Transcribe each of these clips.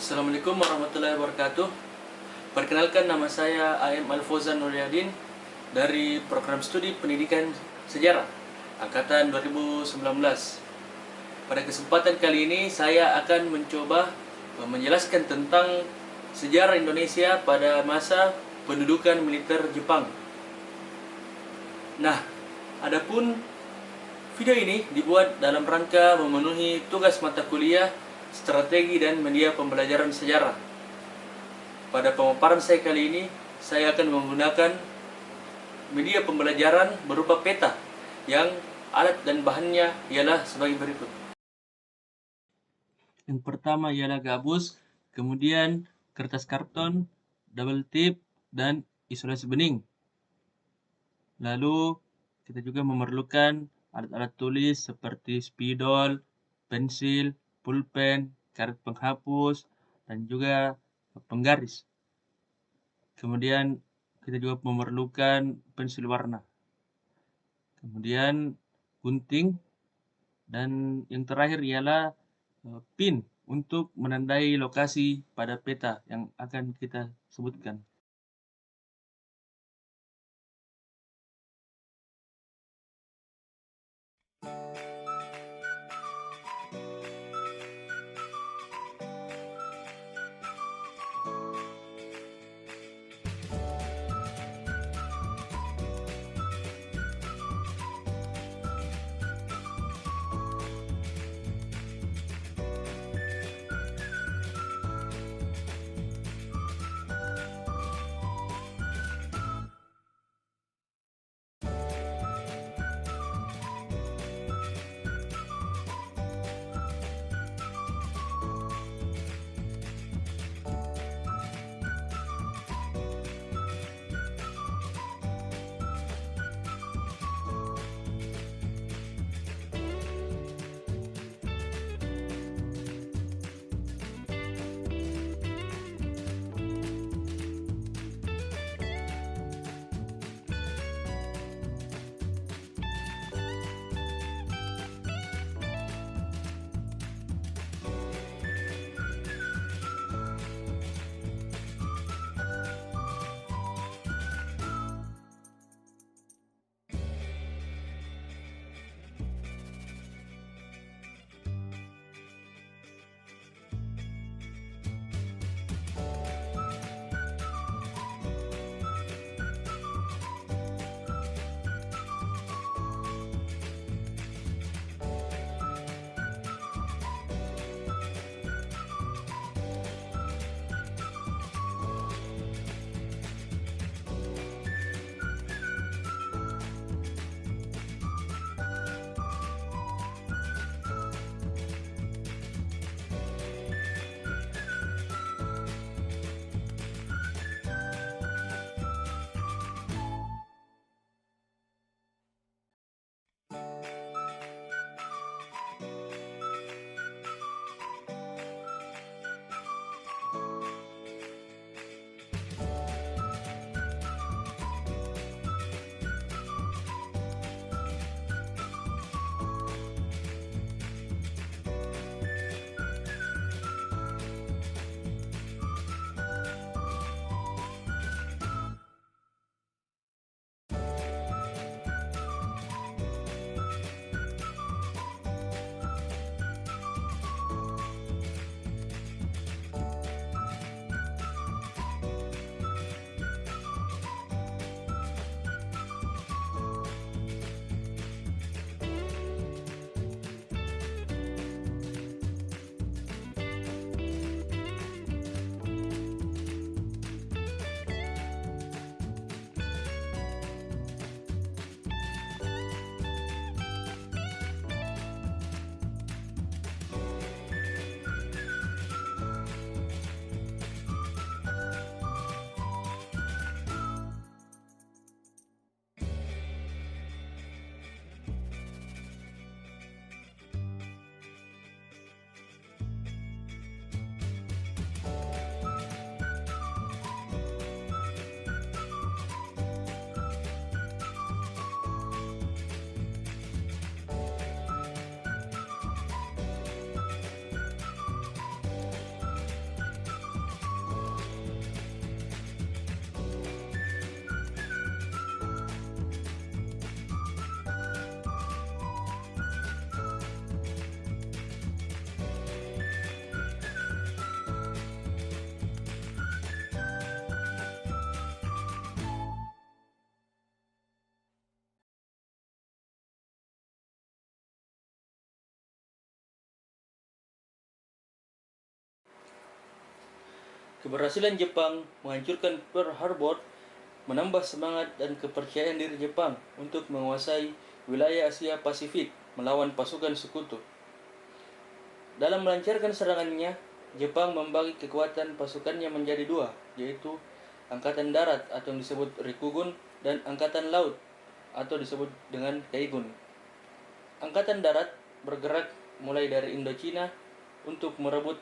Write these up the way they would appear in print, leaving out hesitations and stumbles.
Assalamualaikum warahmatullahi wabarakatuh. Perkenalkan, nama saya AM Alfozan Nuryadin dari Program Studi Pendidikan Sejarah Angkatan 2019. Pada kesempatan kali ini saya akan mencoba menjelaskan tentang sejarah Indonesia pada masa pendudukan militer Jepang. Nah, adapun video ini dibuat dalam rangka memenuhi tugas mata kuliah Strategi dan Media Pembelajaran Sejarah. Pada pemaparan saya kali ini, saya akan menggunakan media pembelajaran berupa peta, yang alat dan bahannya ialah sebagai berikut. Yang pertama ialah gabus, kemudian kertas karton, double tip, dan isolasi bening. Lalu kita juga memerlukan alat-alat tulis seperti spidol, pensil, pulpen, karet penghapus, dan juga penggaris. Kemudian kita juga memerlukan pensil warna. Kemudian gunting, dan yang terakhir ialah pin untuk menandai lokasi pada peta yang akan kita sebutkan. Keberhasilan Jepang menghancurkan Pearl Harbor menambah semangat dan kepercayaan diri Jepang untuk menguasai wilayah Asia Pasifik melawan pasukan sekutu. Dalam melancarkan serangannya, Jepang membagi kekuatan pasukannya menjadi dua, yaitu Angkatan Darat atau yang disebut Rikugun dan Angkatan Laut atau disebut dengan Kaigun. Angkatan Darat bergerak mulai dari Indochina untuk merebut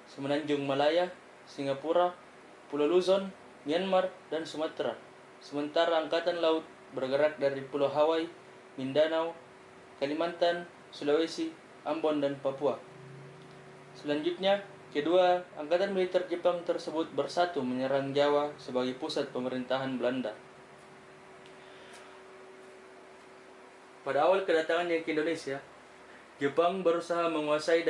Semenanjung Malaya, Singapura, Pulau Luzon, Myanmar, dan Sumatera. Sementara Angkatan Laut bergerak dari Pulau Hawaii, Mindanao, Kalimantan, Sulawesi, Ambon, dan Papua. Selanjutnya, kedua angkatan militer Jepang tersebut bersatu menyerang Jawa sebagai pusat pemerintahan Belanda. Pada awal kedatangannya ke Indonesia, Jepang berusaha menguasai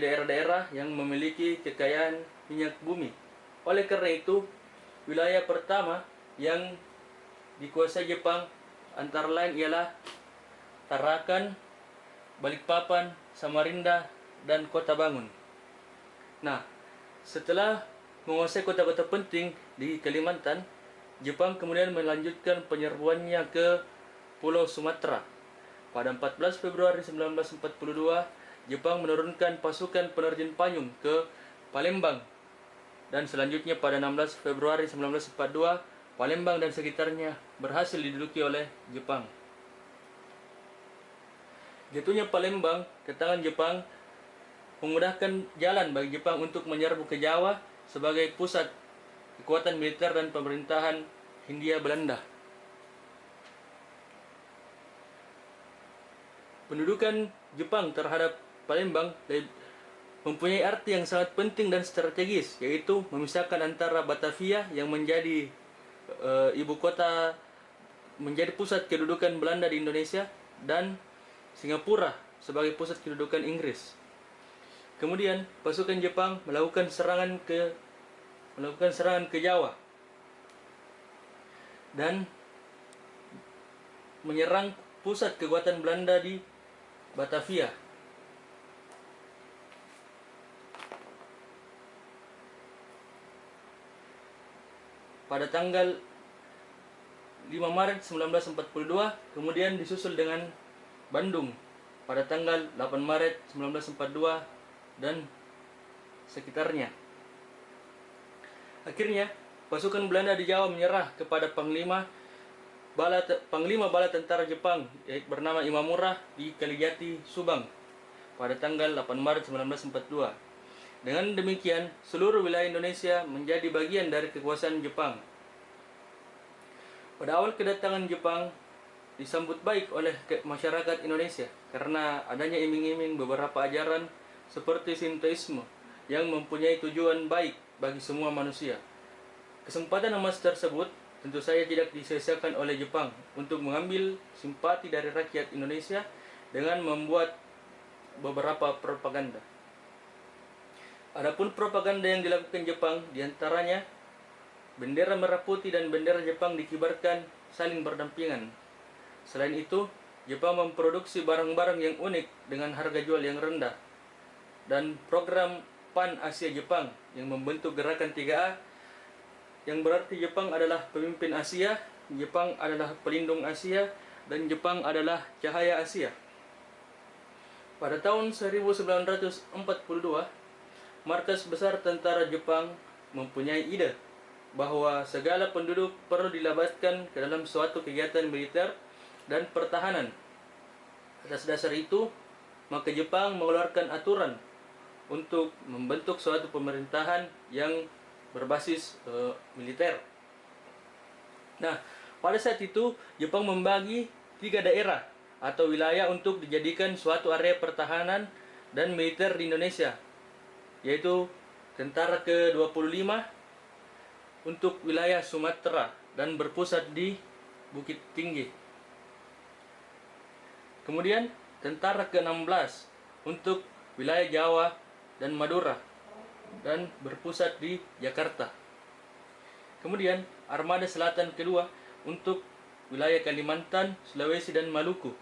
daerah-daerah yang memiliki kekayaan minyak bumi. Oleh karena itu, wilayah pertama yang dikuasai Jepang antara lain ialah Tarakan, Balikpapan, Samarinda, dan Kota Bangun. Nah, setelah menguasai kota-kota penting di Kalimantan, Jepang kemudian melanjutkan penyerbuannya ke Pulau Sumatera. Pada 14 Februari 1942, Jepang menurunkan pasukan penerjun payung ke Palembang. Dan selanjutnya pada 16 Februari 1942, Palembang dan sekitarnya berhasil diduduki oleh Jepang. Jatuhnya Palembang ke tangan Jepang memudahkan jalan bagi Jepang untuk menyerbu ke Jawa sebagai pusat kekuatan militer dan pemerintahan Hindia Belanda. Pendudukan Jepang terhadap Palembang mempunyai arti yang sangat penting dan strategis, yaitu memisahkan antara Batavia yang menjadi ibu kota, menjadi pusat kedudukan Belanda di Indonesia, dan Singapura sebagai pusat kedudukan Inggris. Kemudian pasukan Jepang melakukan serangan ke Jawa dan menyerang pusat kekuatan Belanda di Batavia. Pada tanggal 5 Maret 1942, kemudian disusul dengan Bandung pada tanggal 8 Maret 1942 dan sekitarnya. Akhirnya, pasukan Belanda di Jawa menyerah kepada Panglima Bala Tentara Jepang yaitu bernama Imamura di Kalijati, Subang pada tanggal 8 Maret 1942. Dengan demikian, seluruh wilayah Indonesia menjadi bagian dari kekuasaan Jepang. Pada awal kedatangan Jepang disambut baik oleh masyarakat Indonesia karena adanya iming-iming beberapa ajaran seperti Shintoisme yang mempunyai tujuan baik bagi semua manusia. Kesempatan emas tersebut tentu saja tidak disia-siakan oleh Jepang untuk mengambil simpati dari rakyat Indonesia dengan membuat beberapa propaganda. Adapun propaganda yang dilakukan Jepang diantaranya bendera merah putih dan bendera Jepang dikibarkan saling berdampingan. Selain itu, Jepang memproduksi barang-barang yang unik dengan harga jual yang rendah. Dan program Pan Asia Jepang yang membentuk gerakan 3A yang berarti Jepang adalah pemimpin Asia, Jepang adalah pelindung Asia, dan Jepang adalah cahaya Asia. Pada tahun 1942, Markas Besar Tentara Jepang mempunyai ide bahwa segala penduduk perlu dilabatkan ke dalam suatu kegiatan militer dan pertahanan. Atas dasar itu, maka Jepang mengeluarkan aturan untuk membentuk suatu pemerintahan yang berbasis militer. Nah, pada saat itu Jepang membagi 3 daerah atau wilayah untuk dijadikan suatu area pertahanan dan militer di Indonesia, yaitu Tentara ke-25 untuk wilayah Sumatera dan berpusat di Bukit Tinggi. Kemudian Tentara ke-16 untuk wilayah Jawa dan Madura dan berpusat di Jakarta. Kemudian Armada Selatan kedua untuk wilayah Kalimantan, Sulawesi, dan Maluku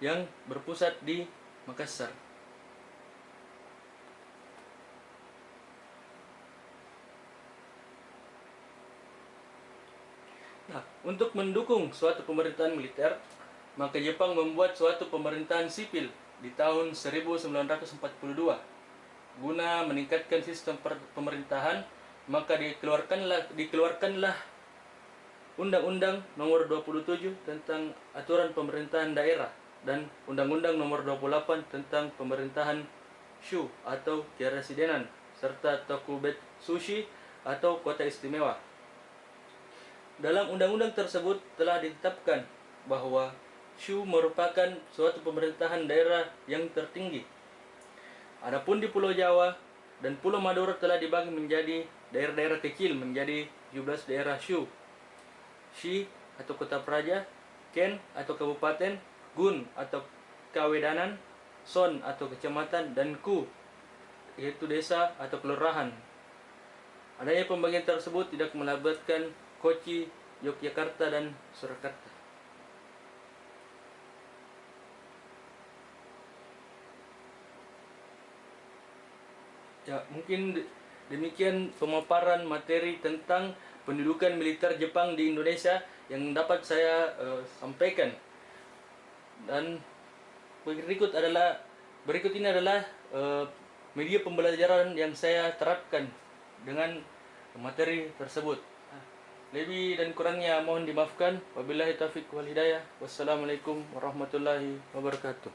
yang berpusat di Makassar. Untuk mendukung suatu pemerintahan militer, maka Jepang membuat suatu pemerintahan sipil di tahun 1942. Guna meningkatkan sistem pemerintahan, maka dikeluarkanlah Undang-Undang Nomor 27 tentang Aturan Pemerintahan Daerah dan Undang-Undang Nomor 28 tentang Pemerintahan Shu atau Keresidenan serta Tokubetsushi atau Kota Istimewa. Dalam undang-undang tersebut telah ditetapkan bahwa Shu merupakan suatu pemerintahan daerah yang tertinggi. Adapun di Pulau Jawa dan Pulau Madura telah dibagi menjadi daerah-daerah kecil menjadi 17 daerah Shu. Shi atau kota praja, Ken atau kabupaten, Gun atau kawedanan, Son atau kecamatan, dan Ku yaitu desa atau kelurahan. Adanya pembagian tersebut tidak melibatkan Kochi, Yogyakarta, dan Surakarta. Ya, mungkin demikian pemaparan materi tentang pendudukan militer Jepang di Indonesia yang dapat saya sampaikan. Dan berikut ini adalah media pembelajaran yang saya terapkan dengan materi tersebut. Lebih dan kurangnya mohon dimaafkan. Wabillahi taufiq wal hidayah. Wassalamualaikum warahmatullahi wabarakatuh.